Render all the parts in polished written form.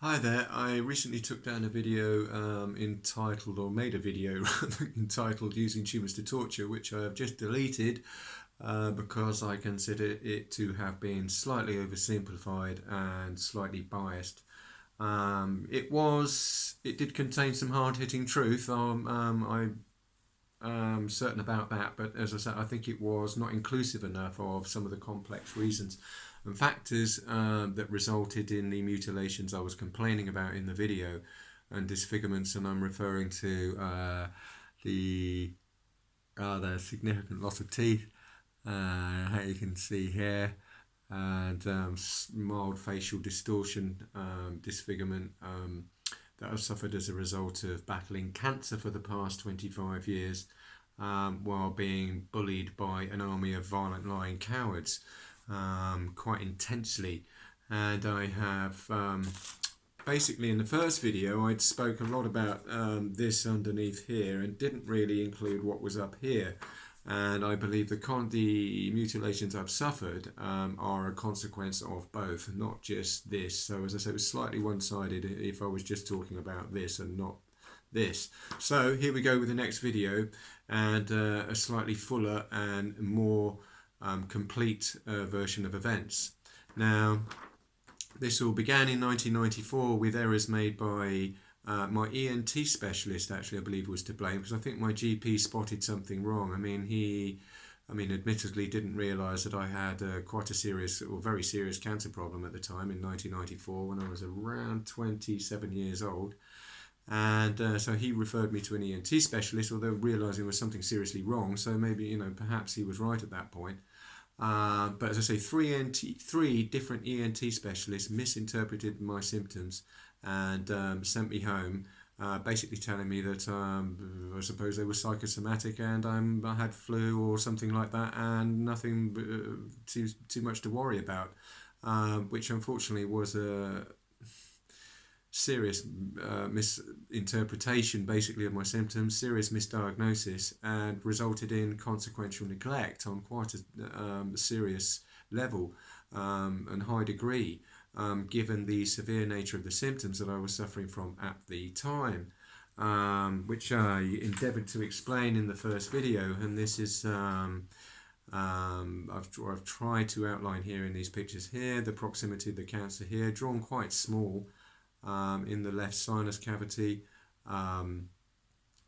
Hi there, I recently took down a video entitled, or made a video rather, entitled Using Tumours to Torture, which I have just deleted because I consider it to have been slightly oversimplified and slightly biased. It did contain some hard-hitting truth. I'm certain about that, but as I said, I think it was not inclusive enough of some of the complex reasons and factors that resulted in the mutilations I was complaining about in the video and disfigurements, and I'm referring to the significant loss of teeth, how you can see here, and mild facial distortion, disfigurement that I've suffered as a result of battling cancer for the past 25 years while being bullied by an army of violent lying cowards quite intensely. And I have basically in the first video I'd spoke a lot about this underneath here and didn't really include what was up here. And I believe the mutilations I've suffered are a consequence of both, not just this. So as I said, it was slightly one-sided if I was just talking about this and not this. So here we go with the next video, and a slightly fuller and more complete version of events. Now, this all began in 1994 with errors made by my ENT specialist. Actually, I believe was to blame, because I think my GP spotted something wrong. He admittedly didn't realise that I had quite a serious or very serious cancer problem at the time in 1994 when I was around 27 years old. And so he referred me to an ENT specialist, although realising there was something seriously wrong. So maybe, perhaps he was right at that point. But as I say, three different ENT specialists misinterpreted my symptoms and sent me home, basically telling me that I suppose they were psychosomatic and I had flu or something like that, and nothing too much to worry about, which unfortunately was a serious misinterpretation basically of my symptoms, serious misdiagnosis, and resulted in consequential neglect on quite a serious level and high degree, given the severe nature of the symptoms that I was suffering from at the time, which I endeavoured to explain in the first video. And this is I've tried to outline here in these pictures here the proximity of the cancer here, drawn quite small in the left sinus cavity. As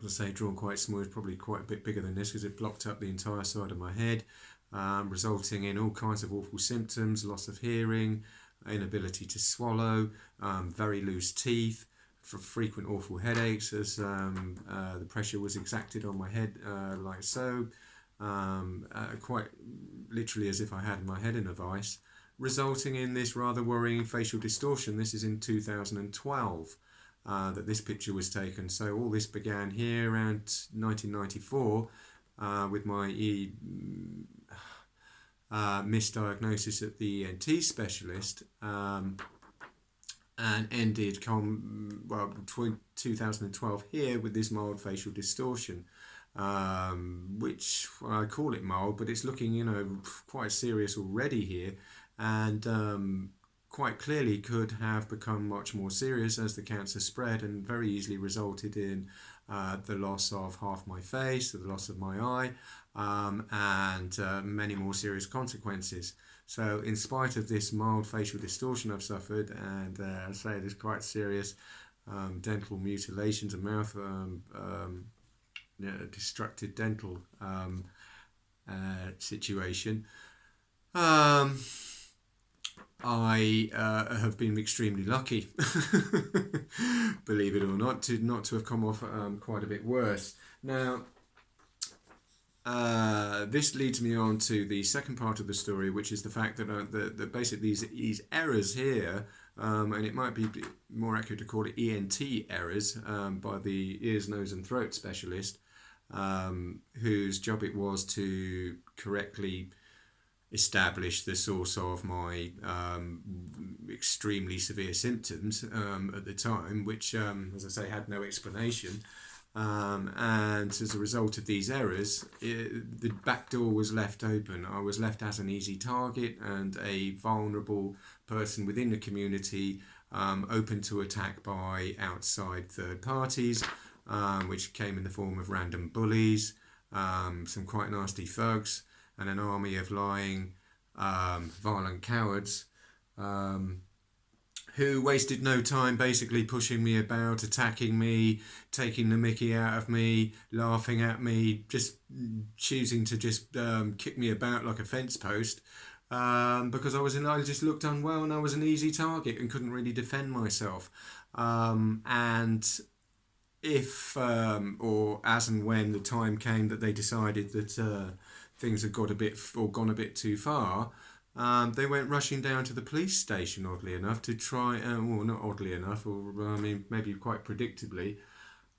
I say, drawn quite small, it's probably quite a bit bigger than this because it blocked up the entire side of my head, resulting in all kinds of awful symptoms: loss of hearing, inability to swallow, very loose teeth, frequent awful headaches as the pressure was exacted on my head like so, quite literally as if I had my head in a vice, resulting in this rather worrying facial distortion. This is in 2012 that this picture was taken. So all this began here around 1994 with my misdiagnosis at the ENT specialist, and ended between 2012 here with this mild facial distortion, which I call it mild, but it's looking quite serious already here, and quite clearly could have become much more serious as the cancer spread and very easily resulted in the loss of half my face, the loss of my eye, and many more serious consequences. So in spite of this mild facial distortion I've suffered, and I say there's quite serious dental mutilations and mouth destructed dental situation, I have been extremely lucky, believe it or not to have come off quite a bit worse. Now, this leads me on to the second part of the story, which is the fact that basically these errors here, and it might be more accurate to call it ENT errors, by the ears, nose and throat specialist, whose job it was to correctly establish the source of my extremely severe symptoms at the time, which, as I say, had no explanation. And as a result of these errors, the back door was left open. I was left as an easy target and a vulnerable person within the community open to attack by outside third parties, which came in the form of random bullies, some quite nasty thugs, and an army of lying, violent cowards who wasted no time basically pushing me about, attacking me, taking the mickey out of me, laughing at me, just choosing to just kick me about like a fence post, because I just looked unwell and I was an easy target and couldn't really defend myself. And if or as and when the time came that they decided that things had got a bit or gone a bit too far, they went rushing down to the police station, oddly enough, to try, well, not oddly enough, or I mean, maybe quite predictably,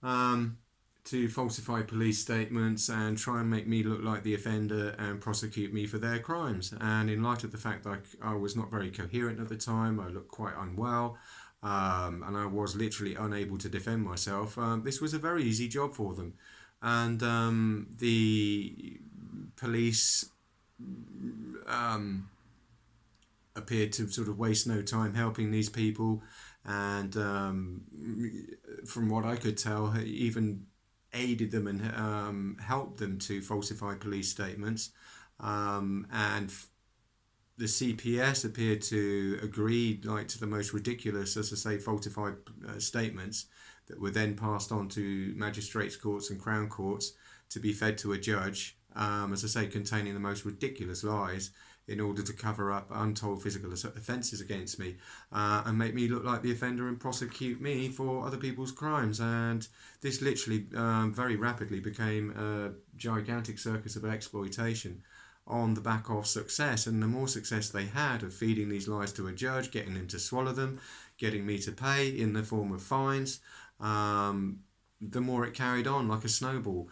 to falsify police statements and try and make me look like the offender and prosecute me for their crimes. And in light of the fact that I was not very coherent at the time, I looked quite unwell, and I was literally unable to defend myself, this was a very easy job for them. And the police appeared to sort of waste no time helping these people, and from what I could tell, even aided them and helped them to falsify police statements, and the CPS appeared to agree like to the most ridiculous, as I say, falsified statements that were then passed on to magistrates' courts and crown courts to be fed to a judge, as I say, containing the most ridiculous lies in order to cover up untold physical offences against me, and make me look like the offender and prosecute me for other people's crimes. And this literally very rapidly became a gigantic circus of exploitation on the back of success. And the more success they had of feeding these lies to a judge, getting him to swallow them, getting me to pay in the form of fines, the more it carried on like a snowball,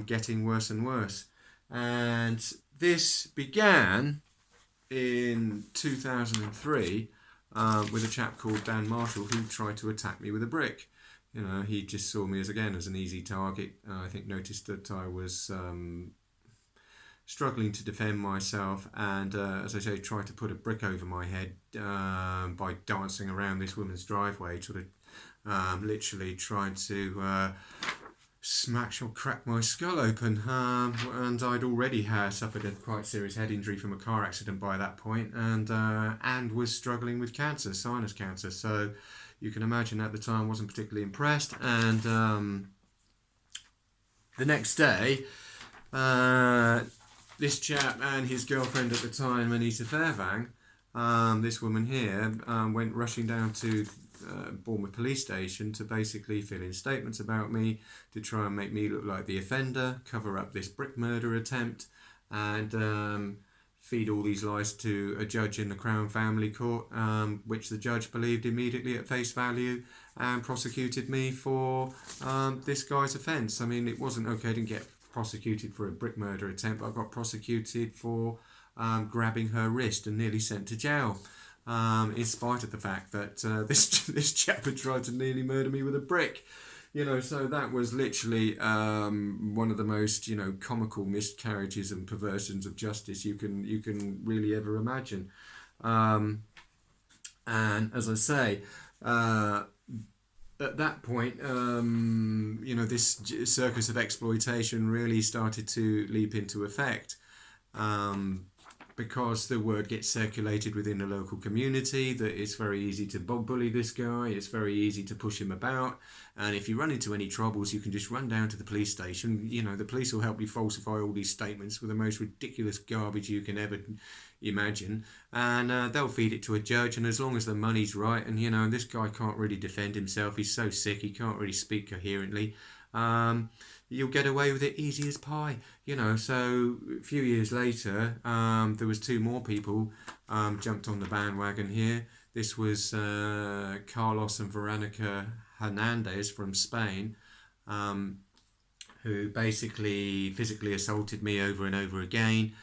getting worse and worse. And this began in 2003 with a chap called Dan Marshall, who tried to attack me with a brick. You know, he just saw me as an easy target. I think noticed that I was struggling to defend myself, and as I say, tried to put a brick over my head by dancing around this woman's driveway, sort of literally trying to smash or crack my skull open, and I'd already suffered a quite serious head injury from a car accident by that point, and was struggling with cancer, sinus cancer. So you can imagine at the time I wasn't particularly impressed. And the next day, this chap and his girlfriend at the time, Anita Fairvang, this woman here, went rushing down to Bournemouth police station to basically fill in statements about me, to try and make me look like the offender, cover up this brick murder attempt, and feed all these lies to a judge in the Crown Family Court, which the judge believed immediately at face value and prosecuted me for this guy's offence. I mean, it wasn't okay, I didn't get prosecuted for a brick murder attempt, I got prosecuted for grabbing her wrist and nearly sent to jail. In spite of the fact that this chap had tried to nearly murder me with a brick, you know. So that was literally one of the most, you know, comical miscarriages and perversions of justice you can really ever imagine. And as I say, at that point, you know, this circus of exploitation really started to leap into effect. Because the word gets circulated within the local community that it's very easy to bully this guy, it's very easy to push him about, and if you run into any troubles, you can just run down to the police station. You know, the police will help you falsify all these statements with the most ridiculous garbage you can ever imagine, and they'll feed it to a judge, and as long as the money's right, and you know, this guy can't really defend himself, he's so sick, he can't really speak coherently, you'll get away with it easy as pie, you know. So a few years later, there was two more people jumped on the bandwagon here. This was Carlos and Veronica Hernandez from Spain, who basically physically assaulted me over and over again.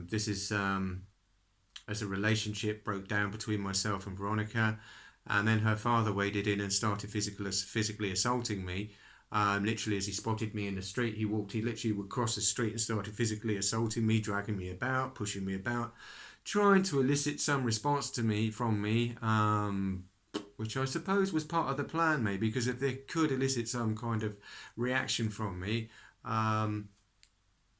This is as a relationship broke down between myself and Veronica, and then her father waded in and started physically assaulting me. Literally, as he spotted me in the street, he literally would cross the street and started physically assaulting me, dragging me about, pushing me about, trying to elicit some response from me, which I suppose was part of the plan, maybe, because if they could elicit some kind of reaction from me,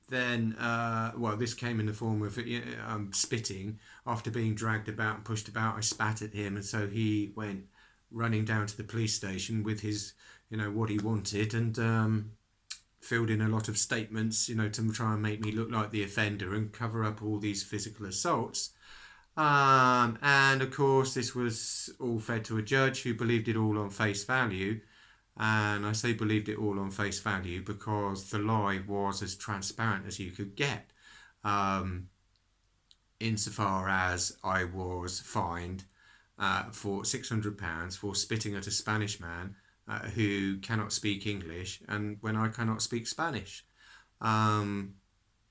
then, well, this came in the form of spitting. After being dragged about and pushed about, I spat at him, and so he went running down to the police station with his, what he wanted, and filled in a lot of statements, to try and make me look like the offender and cover up all these physical assaults. And of course, this was all fed to a judge who believed it all on face value. And I say believed it all on face value because the lie was as transparent as you could get. Insofar as I was fined for £600 for spitting at a Spanish man who cannot speak English, and when I cannot speak Spanish,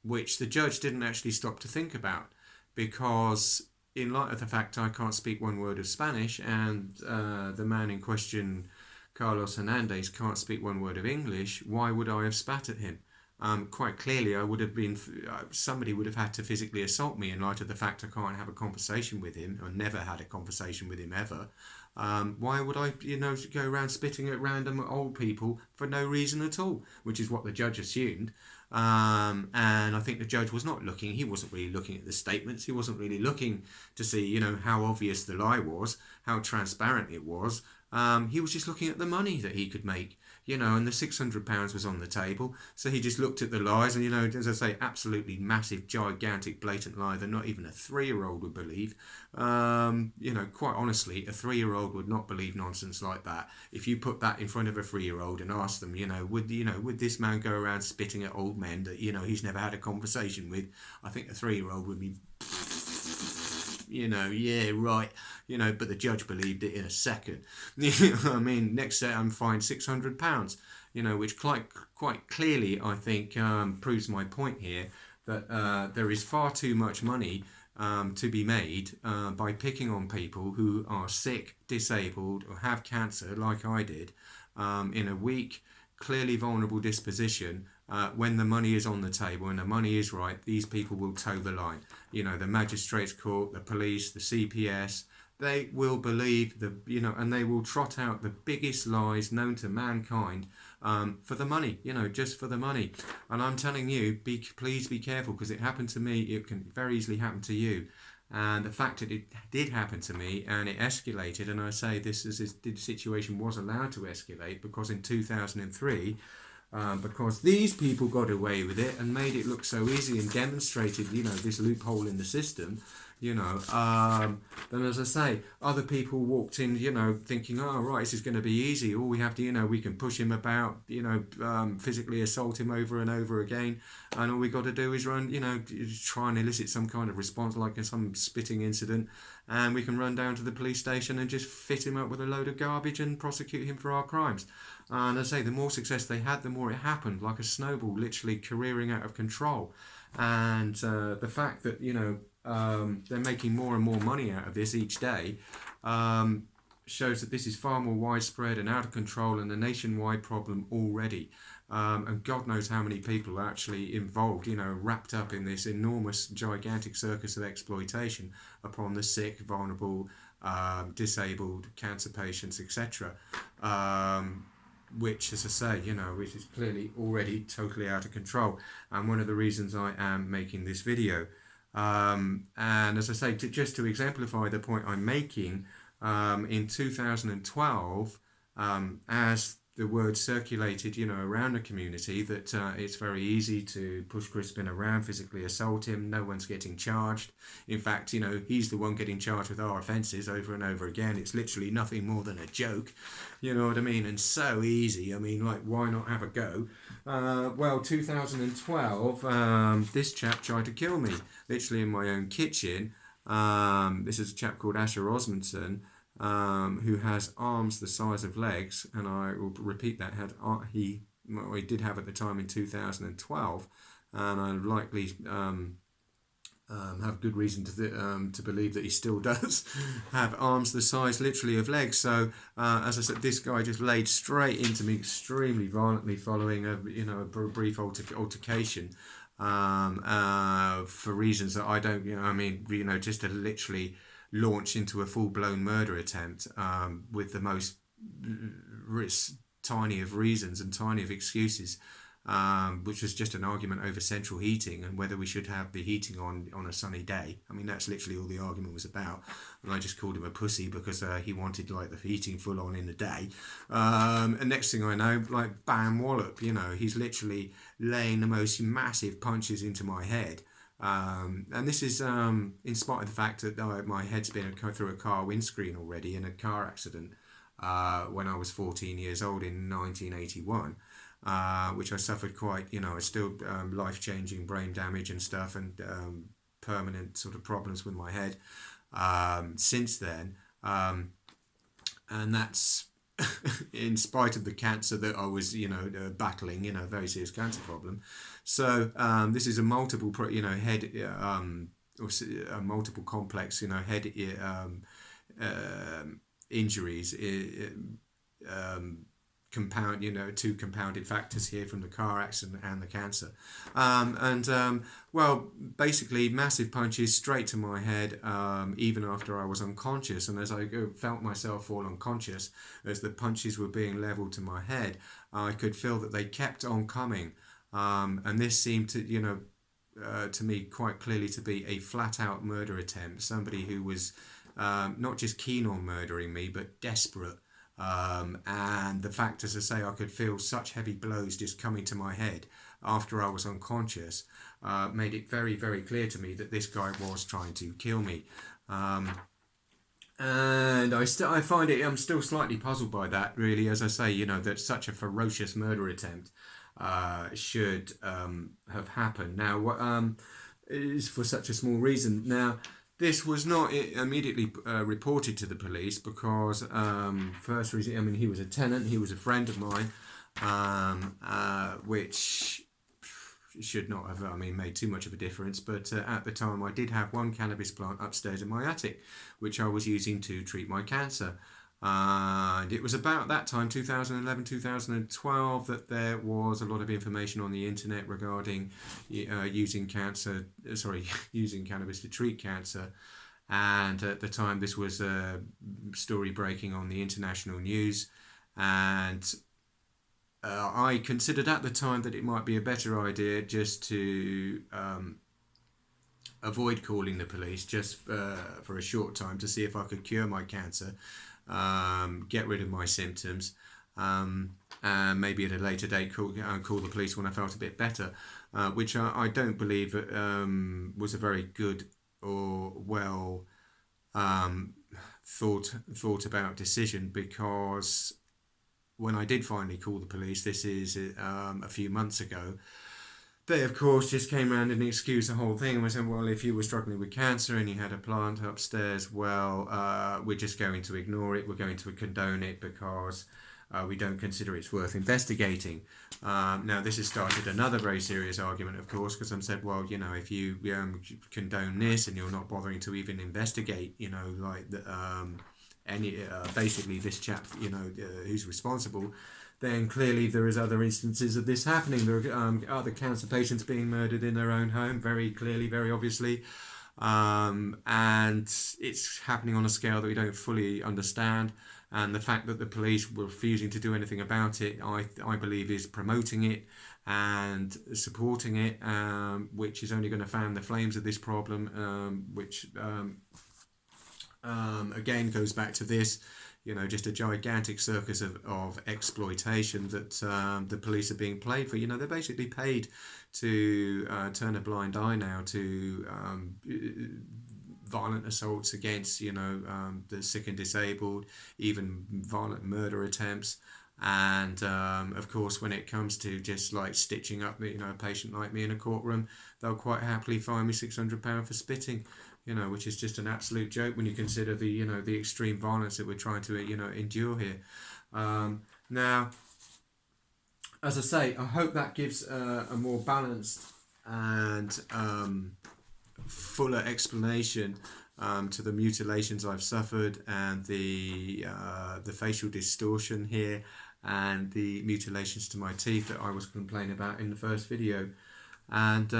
which the judge didn't actually stop to think about, because in light of the fact I can't speak one word of Spanish, and the man in question, Carlos Hernandez, can't speak one word of English, why would I have spat at him? Quite clearly, I would have been. Somebody would have had to physically assault me in light of the fact I can't have a conversation with him, or never had a conversation with him ever. Why would I, go around spitting at random old people for no reason at all? Which is what the judge assumed. And I think the judge was not looking. He wasn't really looking at the statements. He wasn't really looking to see, how obvious the lie was, how transparent it was. He was just looking at the money that he could make, and the £600 was on the table. So he just looked at the lies and, as I say, absolutely massive, gigantic, blatant lie that not even a 3-year-old would believe. Quite honestly, a 3-year-old would not believe nonsense like that. If you put that in front of a 3-year-old and ask them, would this man go around spitting at old men that, he's never had a conversation with? I think a 3-year-old would be, yeah, right. But the judge believed it in a second. I mean, next set I'm fined £600, which quite clearly, I think, proves my point here, that there is far too much money to be made by picking on people who are sick, disabled, or have cancer, like I did, in a weak, clearly vulnerable disposition. When the money is on the table and the money is right, these people will toe the line. The magistrates court, the police, the CPS, they will believe and they will trot out the biggest lies known to mankind for the money, just for the money. And I'm telling you, please be careful, because it happened to me. It can very easily happen to you. And the fact that it did happen to me and it escalated, and I say the situation was allowed to escalate because in 2003, because these people got away with it and made it look so easy and demonstrated, this loophole in the system, then as I say, other people walked in, thinking, oh, right, this is going to be easy. All we have to, we can push him about, physically assault him over and over again. And all we got to do is run, try and elicit some kind of response, like in some spitting incident. And we can run down to the police station and just fit him up with a load of garbage and prosecute him for our crimes. And as I say, the more success they had, the more it happened, like a snowball, literally careering out of control. And the fact that, they're making more and more money out of this each day shows that this is far more widespread and out of control and a nationwide problem already. And God knows how many people are actually involved, wrapped up in this enormous, gigantic circus of exploitation upon the sick, vulnerable, disabled, cancer patients, etc. Which, as I say, which is clearly already totally out of control. And one of the reasons I am making this video. And as I say, just to exemplify the point I'm making, in 2012, as the word circulated, around the community that it's very easy to push Crispin around, physically assault him, no one's getting charged. In fact, he's the one getting charged with our offences over and over again. It's literally nothing more than a joke, you know what I mean? And so easy, why not have a go? Well, 2012, this chap tried to kill me, literally in my own kitchen. This is a chap called Asher Osmondson, who has arms the size of legs, and I will repeat that, he did have at the time in 2012, and I likely have good reason to believe that he still does have arms the size literally of legs. So as I said, this guy just laid straight into me extremely violently following a brief altercation. for reasons that I don't, I mean, just to literally launch into a full-blown murder attempt with the most tiny of reasons and tiny of excuses, which was just an argument over central heating and whether we should have the heating on a sunny day. I mean, that's literally all the argument was about. And I just called him a pussy because he wanted like the heating full on in the day. And next thing I know, like bam wallop, he's literally laying the most massive punches into my head. And this is in spite of the fact that my head's been through a car windscreen already in a car accident when I was 14 years old in 1981. Which I suffered quite, still life-changing brain damage and stuff, and permanent sort of problems with my head since then. And that's in spite of the cancer that I was, battling, a very serious cancer problem. So this is a multiple, head, or a multiple complex, head injuries. Two compounded factors here from the car accident and the cancer. Well, basically massive punches straight to my head, even after I was unconscious. And as I felt myself fall unconscious, as the punches were being leveled to my head, I could feel that they kept on coming. And this seemed to me quite clearly to be a flat out murder attempt. Somebody who was not just keen on murdering me, but desperate. And the fact, as I say, I could feel such heavy blows just coming to my head after I was unconscious, made it very, very clear to me that this guy was trying to kill me. And I find it, I'm still slightly puzzled by that, really, as I say, that such a ferocious murder attempt should have happened. Now, what is for such a small reason. Now, this was not immediately reported to the police because, first reason, I mean, he was a tenant, he was a friend of mine, which should not have, made too much of a difference. But at the time, I did have one cannabis plant upstairs in my attic, which I was using to treat my cancer. And it was about that time, 2011, 2012, that there was a lot of information on the internet regarding using cannabis to treat cancer. And at the time, this was a story breaking on the international news. And I considered at the time that it might be a better idea just to avoid calling the police just for a short time to see if I could cure my cancer. Get rid of my symptoms, and maybe at a later date call the police when I felt a bit better, which I don't believe was a very good or well thought about decision, because when I did finally call the police, this is a few months ago, they, of course, just came around and excused the whole thing and said, well, if you were struggling with cancer and you had a plant upstairs, well, we're just going to ignore it. We're going to condone it because we don't consider it's worth investigating. Now, this has started another very serious argument, of course, because I'm said, well, if you condone this and you're not bothering to even investigate, basically this chap, who's responsible, then clearly there is other instances of this happening. There are other cancer patients being murdered in their own home, very clearly, very obviously. And it's happening on a scale that we don't fully understand. And the fact that the police were refusing to do anything about it, I believe, is promoting it and supporting it, which is only going to fan the flames of this problem, which again goes back to this. Just a gigantic circus of exploitation that the police are being played for. They're basically paid to turn a blind eye now to violent assaults against, the sick and disabled, even violent murder attempts. And of course, when it comes to just like stitching up, a patient like me in a courtroom, they'll quite happily fine me £600 for spitting. Which is just an absolute joke when you consider the, the extreme violence that we're trying to, endure here. Now, as I say, I hope that gives a more balanced and fuller explanation to the mutilations I've suffered and the facial distortion here and the mutilations to my teeth that I was complaining about in the first video. And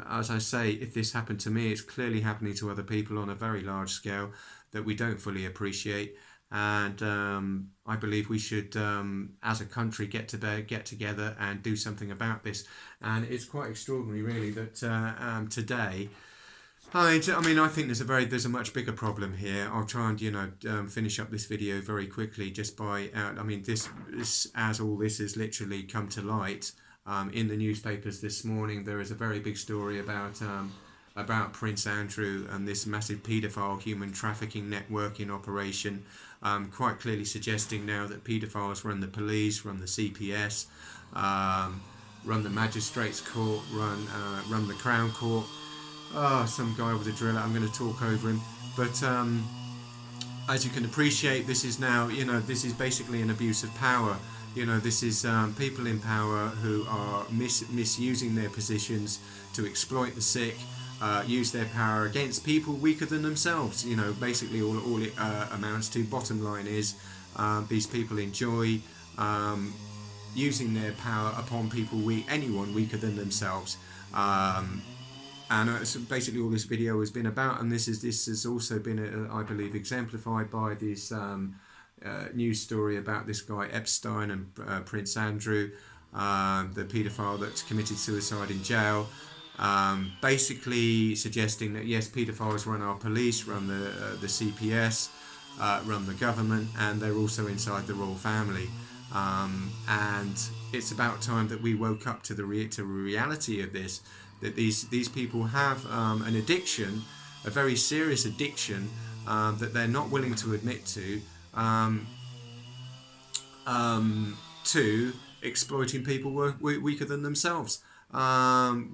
as I say, if this happened to me, it's clearly happening to other people on a very large scale that we don't fully appreciate. And I believe we should, as a country, get together and do something about this. And it's quite extraordinary, really, that today. I mean, I think there's a much bigger problem here. I'll try and finish up this video very quickly just by I mean, this as all this has literally come to light in the newspapers this morning. There is a very big story about Prince Andrew and this massive paedophile human trafficking network in operation, quite clearly suggesting now that paedophiles run the police, run the CPS, run the magistrates court, run the Crown Court. Some guy with a drill. I'm going to talk over him. But as you can appreciate, this is now, this is basically an abuse of power. This is people in power who are misusing their positions to exploit the sick, use their power against people weaker than themselves. Basically all it amounts to, bottom line is, these people enjoy using their power upon people anyone weaker than themselves. And so basically all this video has been about, and this has also been, I believe, exemplified by this news story about this guy Epstein and Prince Andrew, the paedophile that's committed suicide in jail, basically suggesting that yes, paedophiles run our police, run the CPS, run the government, and they're also inside the royal family. And it's about time that we woke up to the reality of this. That these people have an addiction, a very serious addiction that they're not willing to admit to exploiting people weaker than themselves,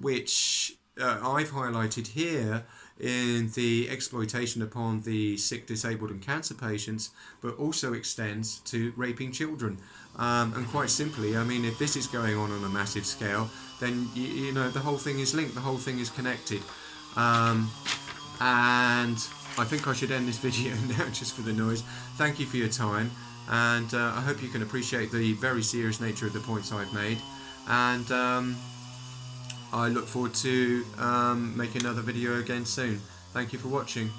which I've highlighted here in the exploitation upon the sick, disabled and cancer patients, but also extends to raping children. And quite simply, I mean, if this is going on a massive scale, then the whole thing is linked, the whole thing is connected. And I think I should end this video now just for the noise. Thank you for your time, and I hope you can appreciate the very serious nature of the points I've made. And I look forward to making another video again soon. Thank you for watching.